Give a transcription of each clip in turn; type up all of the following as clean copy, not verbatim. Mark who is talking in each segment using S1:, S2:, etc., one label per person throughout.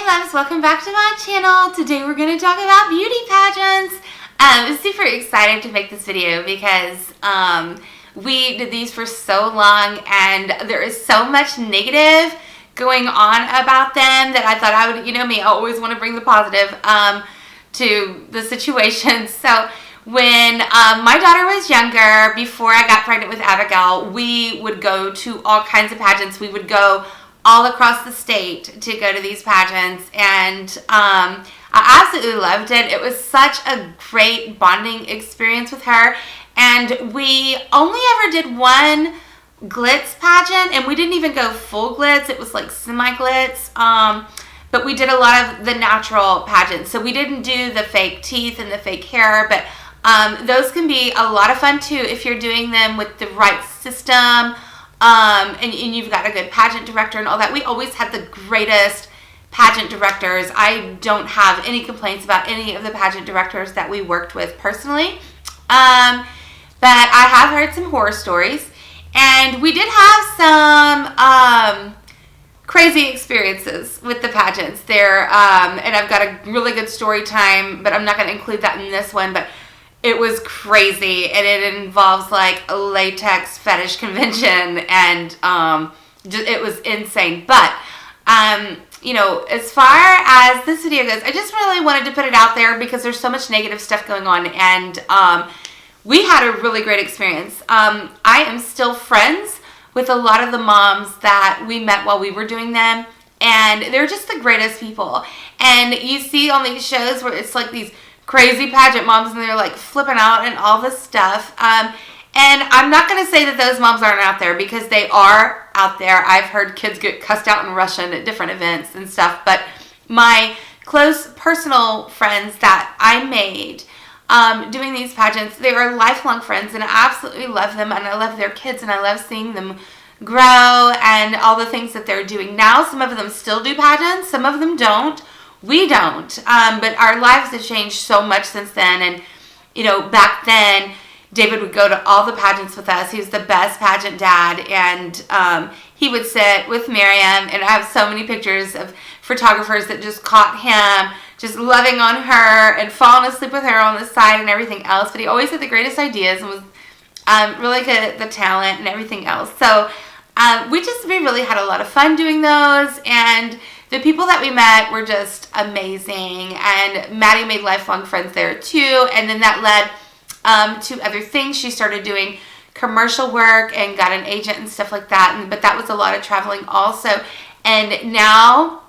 S1: Hi loves, welcome back to my channel. Today we're going to talk about beauty pageants. I'm super excited to make this video because we did these for so long and there is so much negative going on about them that I thought I would, you know me, I always want to bring the positive to the situation. So when my daughter was younger, before I got pregnant with Abigail, we would go to all kinds of pageants. We would go all across the state to go to these pageants, and I absolutely loved it. It was such a great bonding experience with her, and we only ever did one glitz pageant, and we didn't even go full glitz. It was like semi-glitz, but we did a lot of the natural pageants. So we didn't do the fake teeth and the fake hair, but those can be a lot of fun too if you're doing them with the right system. And you've got a good pageant director and all that. We always had the greatest pageant directors. I don't have any complaints about any of the pageant directors that we worked with personally. But I have heard some horror stories, and we did have some crazy experiences with the pageants there. And I've got a really good story time, but I'm not going to include that in this one. But it was crazy, and it involves like a latex fetish convention, and it was insane. But you know, as far as this video goes, I just really wanted to put it out there because there's so much negative stuff going on, and we had a really great experience. I am still friends with a lot of the moms that we met while we were doing them, and they're just the greatest people. And you see on these shows where it's like these crazy pageant moms and they're like flipping out and all this stuff. And I'm not going to say that those moms aren't out there, because they are out there. I've heard kids get cussed out in Russian at different events and stuff. But my close personal friends that I made doing these pageants, they are lifelong friends, and I absolutely love them, and I love their kids, and I love seeing them grow and all the things that they're doing now. Some of them still do pageants, some of them don't. We don't, but our lives have changed so much since then. And you know, back then David would go to all the pageants with us. He was the best pageant dad, and he would sit with Miriam, and I have so many pictures of photographers that just caught him just loving on her and falling asleep with her on the side and everything else. But he always had the greatest ideas and was really good at the talent and everything else. So we really had a lot of fun doing those, and the people that we met were just amazing, and Maddie made lifelong friends there too, and then that led to other things. She started doing commercial work and got an agent and stuff like that, but that was a lot of traveling also. And now,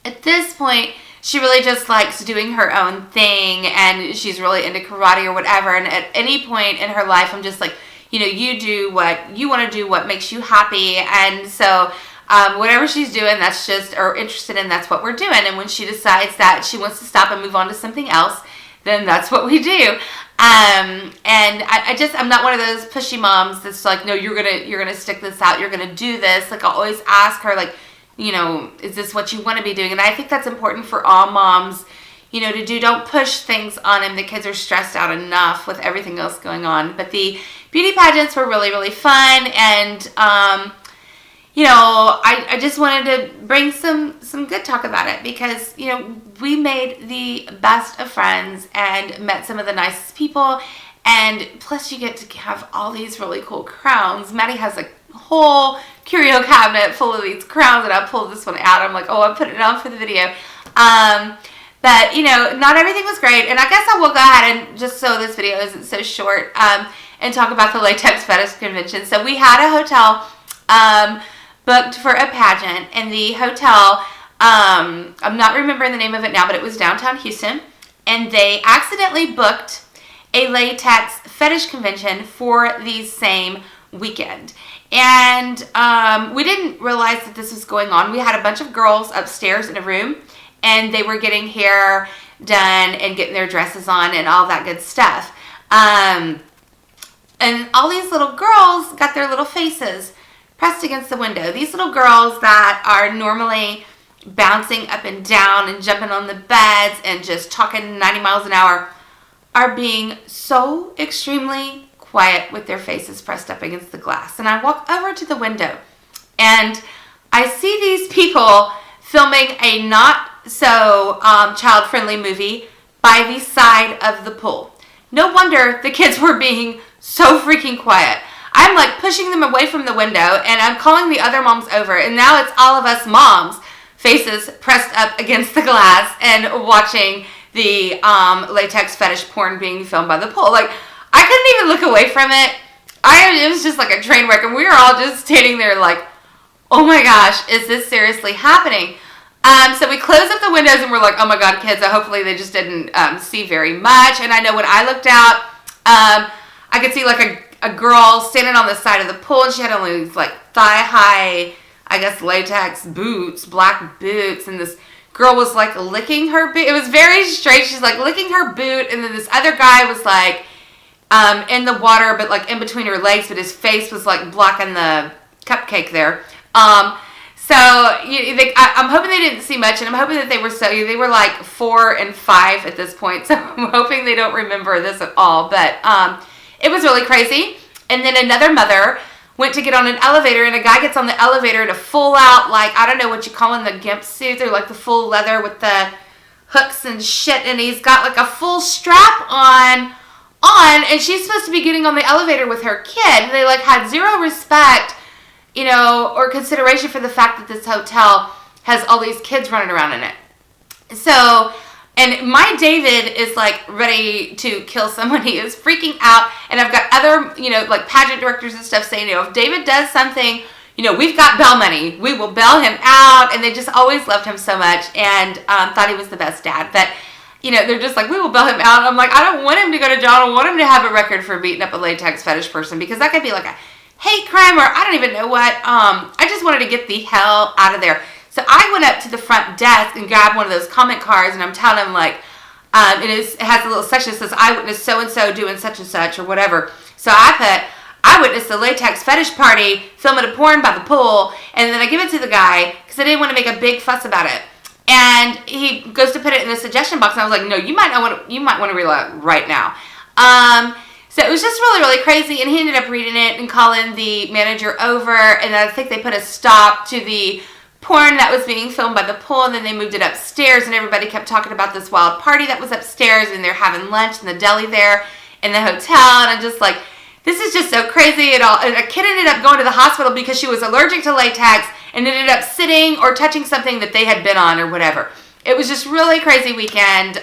S1: at this point, she really just likes doing her own thing, and she's really into karate or whatever, and at any point in her life, I'm just like, you know, you do what you want to do, what makes you happy, and so whatever she's doing, that's just, or interested in, that's what we're doing. And when she decides that she wants to stop and move on to something else, then that's what we do. And I'm not one of those pushy moms that's like, no, you're gonna stick this out, you're gonna do this. Like, I always ask her, like, you know, is this what you want to be doing? And I think that's important for all moms, you know, to do. Don't push things on them. The kids are stressed out enough with everything else going on. But the beauty pageants were really, really fun, and you know, I just wanted to bring some good talk about it, because, you know, we made the best of friends and met some of the nicest people, and plus you get to have all these really cool crowns. Maddie has a whole curio cabinet full of these crowns, and I pulled this one out. I'm like, oh, I put it on for the video. But, you know, not everything was great, and I guess I will go ahead and, just so this video isn't so short, and talk about the latex fetish convention. So we had a hotel booked for a pageant, and the hotel, I'm not remembering the name of it now, but it was downtown Houston, and they accidentally booked a latex fetish convention for the same weekend. And we didn't realize that this was going on. We had a bunch of girls upstairs in a room, and they were getting hair done and getting their dresses on and all that good stuff. And all these little girls got their little faces pressed against the window. These little girls that are normally bouncing up and down and jumping on the beds and just talking 90 miles an hour are being so extremely quiet with their faces pressed up against the glass. And I walk over to the window, and I see these people filming a not so child-friendly movie by the side of the pool. No wonder the kids were being so freaking quiet. I'm like pushing them away from the window, and I'm calling the other moms over, and now it's all of us moms, faces pressed up against the glass and watching the latex fetish porn being filmed by the pool. Like, I couldn't even look away from it. It was just like a train wreck, and we were all just standing there like, oh my gosh, is this seriously happening? So we closed up the windows, and we're like, oh my God, kids, hopefully they just didn't see very much. And I know when I looked out, I could see like a girl standing on the side of the pool, and she had only these like thigh-high, I guess, latex boots, black boots, and this girl was like licking her boot. It was very strange. She's like licking her boot, and then this other guy was like in the water, but like in between her legs, but his face was like blocking the cupcake there. So I'm hoping they didn't see much, and I'm hoping that they were like 4 and 5 at this point. So I'm hoping they don't remember this at all. But it was really crazy. And then another mother went to get on an elevator, and a guy gets on the elevator in a full out, like, I don't know what you call them, the gimp suits, or like the full leather with the hooks and shit, and he's got like a full strap on, and she's supposed to be getting on the elevator with her kid. They like had zero respect, you know, or consideration for the fact that this hotel has all these kids running around in it. So, and my David is like ready to kill someone. He is freaking out. And I've got other, you know, like pageant directors and stuff saying, you know, if David does something, you know, we've got bail money. We will bail him out. And they just always loved him so much, and thought he was the best dad. But, you know, they're just like, we will bail him out. I'm like, I don't want him to go to jail. I don't want him to have a record for beating up a latex fetish person, because that could be like a hate crime, or I don't even know what. I just wanted to get the hell out of there. So I went up to the front desk and grabbed one of those comment cards, and I'm telling them, like, it has a little section that says, I witnessed so-and-so doing such and such, or whatever. So I put, I witnessed the latex fetish party filming a porn by the pool, and then I give it to the guy, because I didn't want to make a big fuss about it. And he goes to put it in the suggestion box, and I was like, no, you might want to read it right now. So it was just really, really crazy, and he ended up reading it and calling the manager over, and I think they put a stop to the porn that was being filmed by the pool, and then they moved it upstairs, and everybody kept talking about this wild party that was upstairs, and they're having lunch in the deli there in the hotel, and I'm just like, this is just so crazy. And a kid ended up going to the hospital because she was allergic to latex and ended up sitting or touching something that they had been on or whatever. It was just really crazy weekend.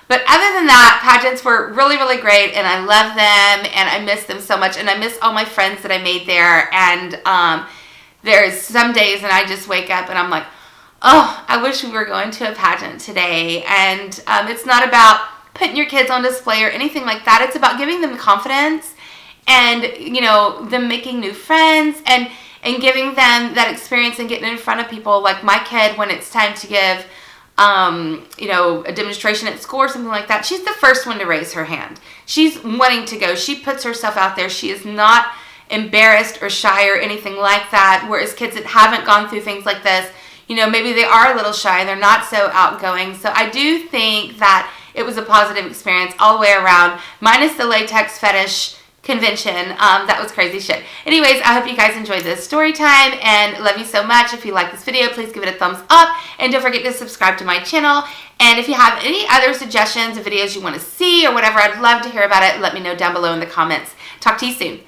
S1: But other than that, pageants were really, really great, and I love them, and I miss them so much, and I miss all my friends that I made there. And there's some days, and I just wake up, and I'm like, oh, I wish we were going to a pageant today. And it's not about putting your kids on display or anything like that. It's about giving them confidence, and, you know, them making new friends, and giving them that experience and getting in front of people. Like my kid, when it's time to give you know, a demonstration at school or something like that, she's the first one to raise her hand. She's wanting to go. She puts herself out there. She is not embarrassed or shy or anything like that, whereas kids that haven't gone through things like this, you know, maybe they are a little shy, they're not so outgoing. So I do think that it was a positive experience all the way around, minus the latex fetish convention. That was crazy shit. Anyways, I hope you guys enjoyed this story time, and love you so much. If you like this video, please give it a thumbs up, and don't forget to subscribe to my channel. And if you have any other suggestions of videos you want to see or whatever, I'd love to hear about it. Let me know down below in the comments. Talk to you soon.